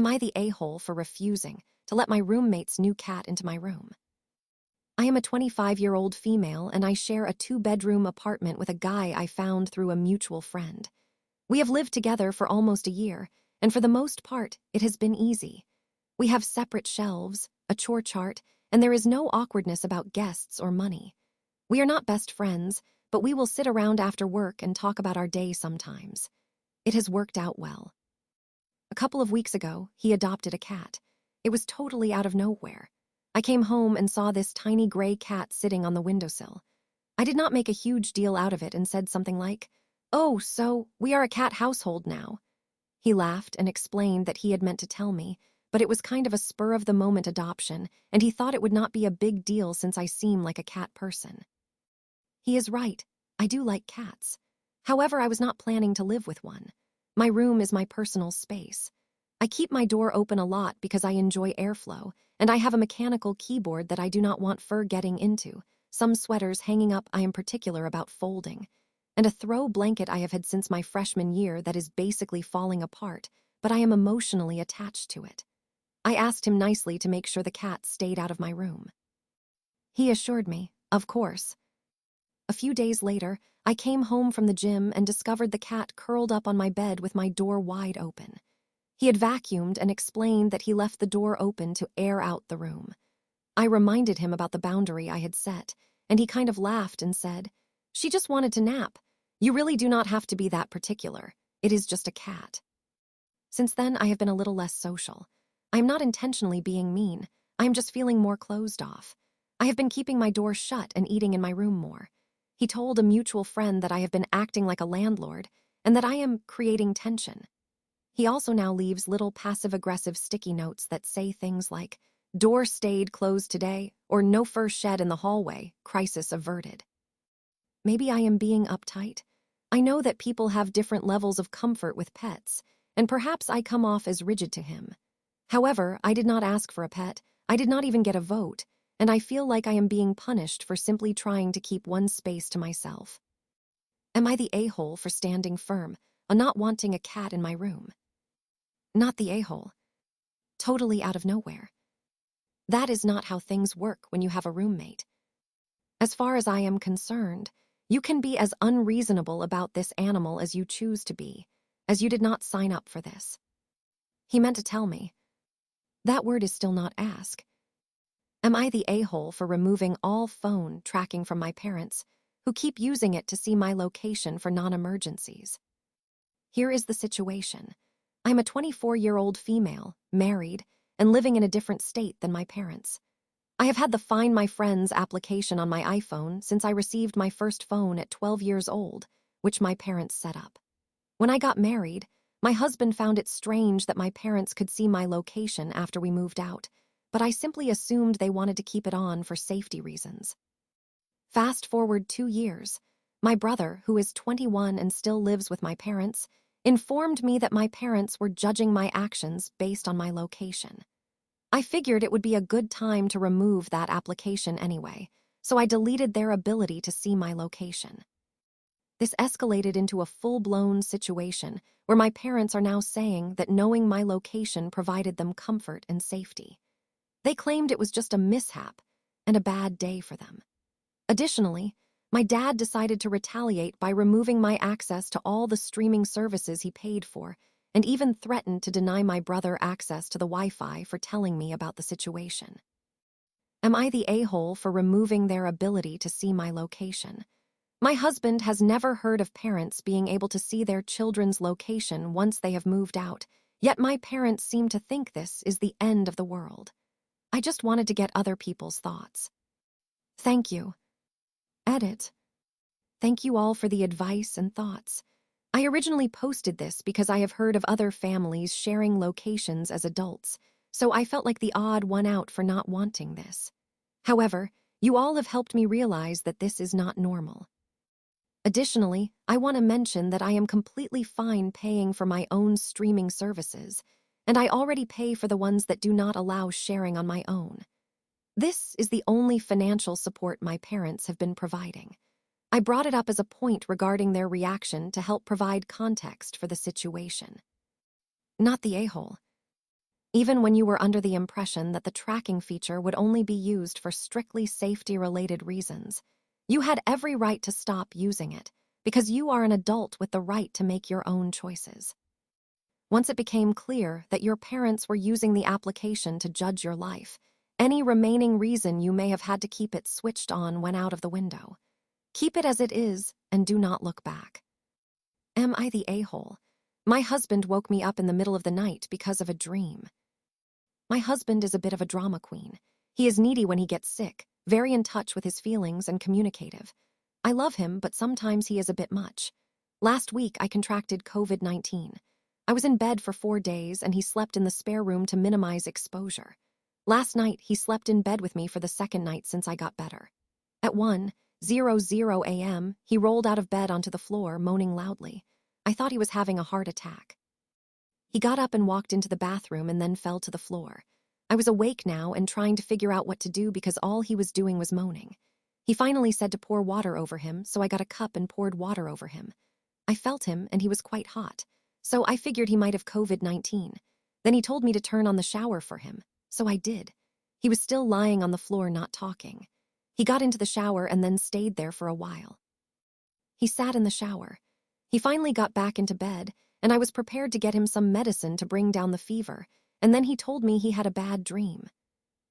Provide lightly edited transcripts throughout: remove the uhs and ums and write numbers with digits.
Am I the a-hole for refusing to let my roommate's new cat into my room? I am a 25-year-old female and I share a 2-bedroom apartment with a guy I found through a mutual friend. We have lived together for almost a year, and for the most part, it has been easy. We have separate shelves, a chore chart, and there is no awkwardness about guests or money. We are not best friends, but we will sit around after work and talk about our day sometimes. It has worked out well. A couple of weeks ago, he adopted a cat. It was totally out of nowhere. I came home and saw this tiny gray cat sitting on the windowsill. I did not make a huge deal out of it and said something like, "Oh, so we are a cat household now." He laughed and explained that he had meant to tell me, but it was kind of a spur-of-the-moment adoption, and he thought it would not be a big deal since I seem like a cat person. He is right. I do like cats. However, I was not planning to live with one. My room is my personal space. I keep my door open a lot because I enjoy airflow, and I have a mechanical keyboard that I do not want fur getting into, some sweaters hanging up I am particular about folding, and a throw blanket I have had since my freshman year that is basically falling apart, but I am emotionally attached to it. I asked him nicely to make sure the cat stayed out of my room. He assured me, of course. A few days later, I came home from the gym and discovered the cat curled up on my bed with my door wide open. He had vacuumed and explained that he left the door open to air out the room. I reminded him about the boundary I had set, and he kind of laughed and said, "She just wanted to nap. You really do not have to be that particular. It is just a cat." Since then, I have been a little less social. I am not intentionally being mean. I am just feeling more closed off. I have been keeping my door shut and eating in my room more. He told a mutual friend that I have been acting like a landlord and that I am creating tension. He also now leaves little passive-aggressive sticky notes that say things like, "Door stayed closed today," or "No fur shed in the hallway, crisis averted." Maybe I am being uptight. I know that people have different levels of comfort with pets, and perhaps I come off as rigid to him. However, I did not ask for a pet, I did not even get a vote, and I feel like I am being punished for simply trying to keep one space to myself. Am I the a-hole for standing firm on not wanting a cat in my room? Not the a-hole. Totally out of nowhere. That is not how things work when you have a roommate. As far as I am concerned, you can be as unreasonable about this animal as you choose to be, as you did not sign up for this. He meant to tell me. That word is still not asked. Am I the a-hole for removing all phone tracking from my parents, who keep using it to see my location for non-emergencies? Here is the situation. I'm a 24-year-old female, married, and living in a different state than my parents. I have had the Find My Friends application on my iPhone since I received my first phone at 12 years old, which my parents set up. When I got married, my husband found it strange that my parents could see my location after we moved out, but I simply assumed they wanted to keep it on for safety reasons. Fast forward 2 years, my brother, who is 21 and still lives with my parents, informed me that my parents were judging my actions based on my location. I figured it would be a good time to remove that application anyway, so I deleted their ability to see my location. This escalated into a full-blown situation where my parents are now saying that knowing my location provided them comfort and safety. They claimed it was just a mishap and a bad day for them. Additionally, my dad decided to retaliate by removing my access to all the streaming services he paid for, and even threatened to deny my brother access to the Wi-Fi for telling me about the situation. Am I the a-hole for removing their ability to see my location? My husband has never heard of parents being able to see their children's location once they have moved out, yet my parents seem to think this is the end of the world. I just wanted to get other people's thoughts. Thank you. Edit. Thank you all for the advice and thoughts. I originally posted this because I have heard of other families sharing locations as adults, so I felt like the odd one out for not wanting this. However, you all have helped me realize that this is not normal. Additionally, I want to mention that I am completely fine paying for my own streaming services, and I already pay for the ones that do not allow sharing on my own. This is the only financial support my parents have been providing. I brought it up as a point regarding their reaction to help provide context for the situation. Not the a-hole. even when you were under the impression that the tracking feature would only be used for strictly safety-related reasons. You had every right to stop using it, because you are an adult with the right to make your own choices. Once it became clear that your parents were using the application to judge your life, any remaining reason you may have had to keep it switched on went out of the window. Keep it as it is and do not look back. Am I the a-hole? My husband woke me up in the middle of the night because of a dream. My husband is a bit of a drama queen. He is needy when he gets sick, very in touch with his feelings and communicative. I love him, but sometimes he is a bit much. Last week, I contracted COVID-19. I was in bed for 4 days, and he slept in the spare room to minimize exposure. Last night, he slept in bed with me for the second night since I got better. At 1:00 a.m., he rolled out of bed onto the floor, moaning loudly. I thought he was having a heart attack. He got up and walked into the bathroom and then fell to the floor. I was awake now and trying to figure out what to do because all he was doing was moaning. He finally said to pour water over him, so I got a cup and poured water over him. I felt him, and he was quite hot, so I figured he might have COVID-19. Then he told me to turn on the shower for him, so I did. He was still lying on the floor, not talking. He got into the shower and then stayed there for a while. He sat in the shower. He finally got back into bed, and I was prepared to get him some medicine to bring down the fever, and then he told me he had a bad dream.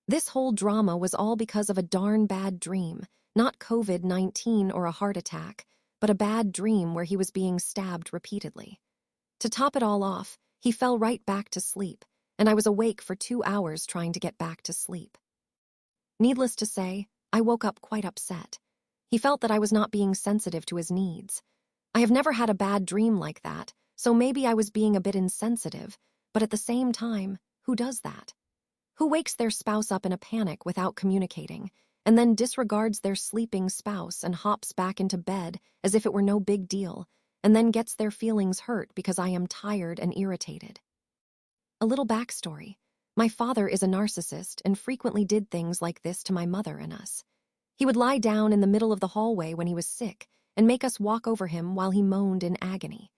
This whole drama was all because of a darn bad dream, not COVID-19 or a heart attack, but a bad dream where he was being stabbed repeatedly. To top it all off, he fell right back to sleep, and I was awake for 2 hours trying to get back to sleep. Needless to say, I woke up quite upset. He felt that I was not being sensitive to his needs. I have never had a bad dream like that, so maybe I was being a bit insensitive, but at the same time, who does that? Who wakes their spouse up in a panic without communicating, and then disregards their sleeping spouse and hops back into bed as if it were no big deal, and then gets their feelings hurt because I am tired and irritated? A little backstory. My father is a narcissist and frequently did things like this to my mother and us. He would lie down in the middle of the hallway when he was sick and make us walk over him while he moaned in agony.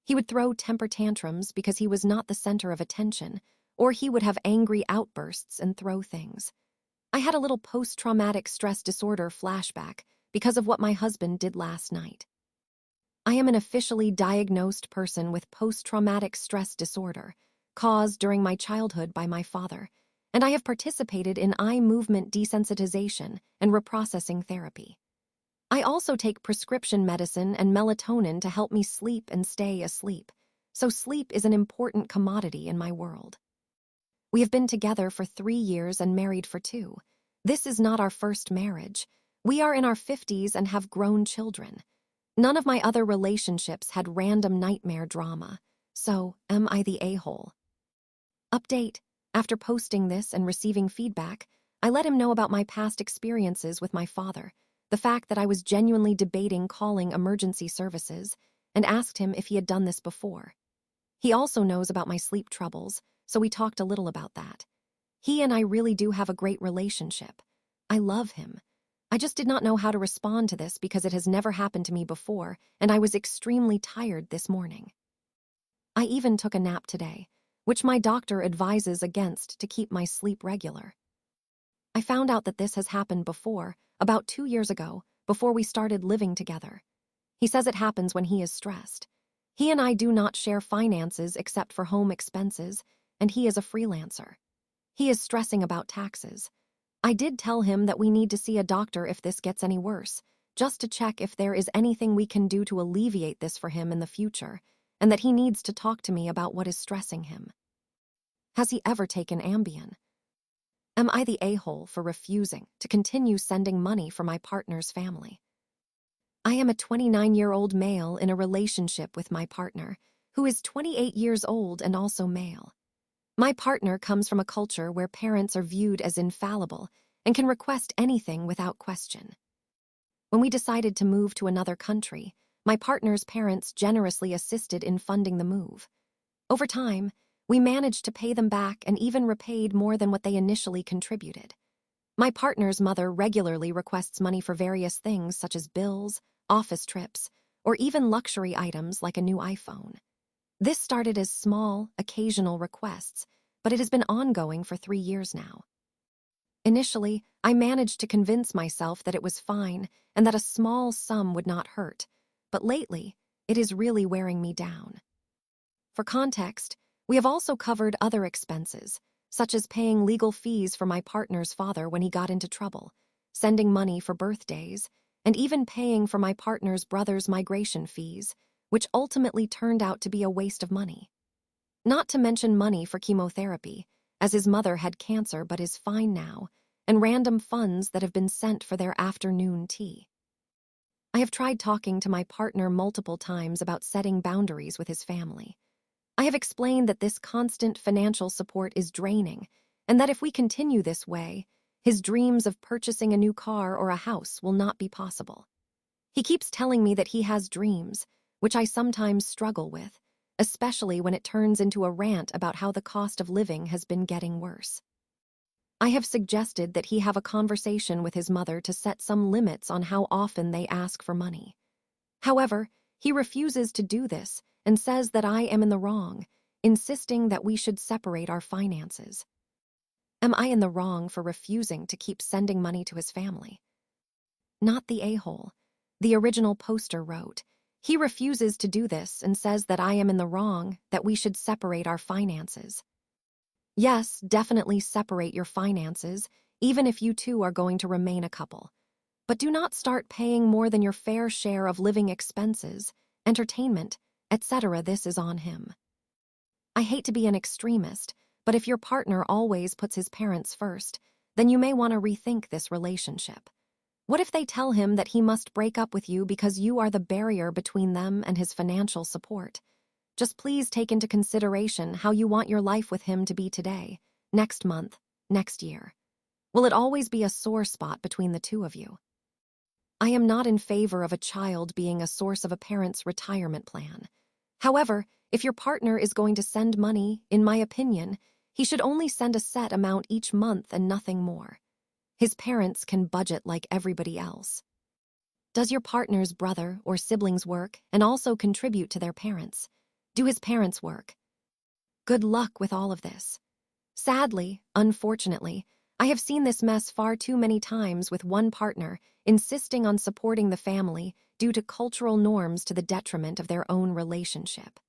He would throw temper tantrums because he was not the center of attention, or he would have angry outbursts and throw things. I had a little post-traumatic stress disorder flashback because of what my husband did last night. I am an officially diagnosed person with post-traumatic stress disorder, caused during my childhood by my father, and I have participated in eye movement desensitization and reprocessing therapy. I also take prescription medicine and melatonin to help me sleep and stay asleep, so sleep is an important commodity in my world. We have been together for 3 years and married for 2. This is not our first marriage. We are in our 50s and have grown children. None of my other relationships had random nightmare drama, so am I the a-hole? Update: after posting this and receiving feedback, I let him know about my past experiences with my father, the fact that I was genuinely debating calling emergency services, and asked him if he had done this before. He also knows about my sleep troubles, so we talked a little about that. He and I really do have a great relationship. I love him. I just did not know how to respond to this because it has never happened to me before, and I was extremely tired this morning. I even took a nap today, which my doctor advises against to keep my sleep regular. I found out that this has happened before, about 2 years ago, before we started living together. He says it happens when he is stressed. He and I do not share finances except for home expenses, and he is a freelancer. He is stressing about taxes. I did tell him that we need to see a doctor if this gets any worse, just to check if there is anything we can do to alleviate this for him in the future, and that he needs to talk to me about what is stressing him. Has he ever taken Ambien? Am I the a-hole for refusing to continue sending money for my partner's family? I am a 29-year-old male in a relationship with my partner, who is 28 years old and also male. My partner comes from a culture where parents are viewed as infallible and can request anything without question. When we decided to move to another country, my partner's parents generously assisted in funding the move. Over time, we managed to pay them back and even repaid more than what they initially contributed. My partner's mother regularly requests money for various things such as bills, office trips, or even luxury items like a new iPhone. This started as small, occasional requests, but it has been ongoing for 3 years now. Initially, I managed to convince myself that it was fine and that a small sum would not hurt, but lately, it is really wearing me down. For context, we have also covered other expenses, such as paying legal fees for my partner's father when he got into trouble, sending money for birthdays, and even paying for my partner's brother's migration fees, which ultimately turned out to be a waste of money. Not to mention money for chemotherapy, as his mother had cancer but is fine now, and random funds that have been sent for their afternoon tea. I have tried talking to my partner multiple times about setting boundaries with his family. I have explained that this constant financial support is draining, and that if we continue this way, his dreams of purchasing a new car or a house will not be possible. He keeps telling me that he has dreams, which I sometimes struggle with, especially when it turns into a rant about how the cost of living has been getting worse. I have suggested that he have a conversation with his mother to set some limits on how often they ask for money. However, he refuses to do this and says that I am in the wrong, insisting that we should separate our finances. Am I in the wrong for refusing to keep sending money to his family? Not the a-hole. The original poster wrote, "He refuses to do this and says that I am in the wrong, that we should separate our finances." Yes, definitely separate your finances, even if you two are going to remain a couple. But do not start paying more than your fair share of living expenses, entertainment, etc. This is on him. I hate to be an extremist, but if your partner always puts his parents first, then you may want to rethink this relationship. What if they tell him that he must break up with you because you are the barrier between them and his financial support? Just please take into consideration how you want your life with him to be today, next month, next year. Will it always be a sore spot between the two of you? I am not in favor of a child being a source of a parent's retirement plan. However, if your partner is going to send money, in my opinion, he should only send a set amount each month and nothing more. His parents can budget like everybody else. Does your partner's brother or siblings work and also contribute to their parents? Do his parents work? Good luck with all of this. Sadly, unfortunately, I have seen this mess far too many times with one partner insisting on supporting the family due to cultural norms to the detriment of their own relationship.